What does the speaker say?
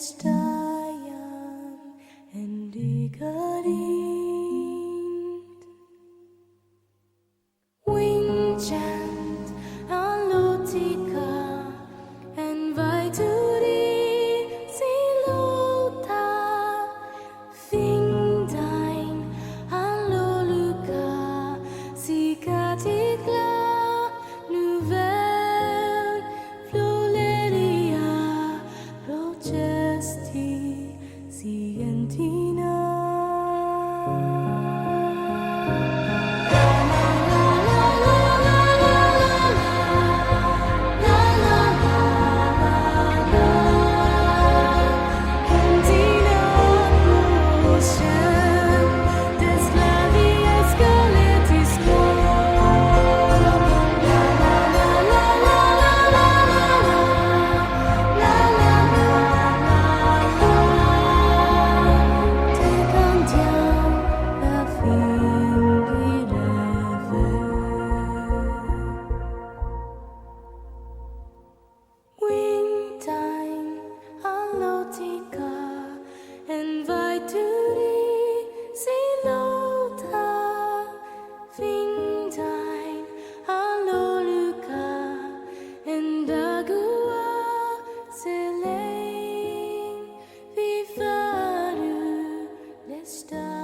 stayam and digarin Winchant alotika and vituri silota Fingdain aloluka sikatikla nouvelle floreria Rochesti Sientina and vituri silota Fingdain aloluka and agua selain vivaru lesta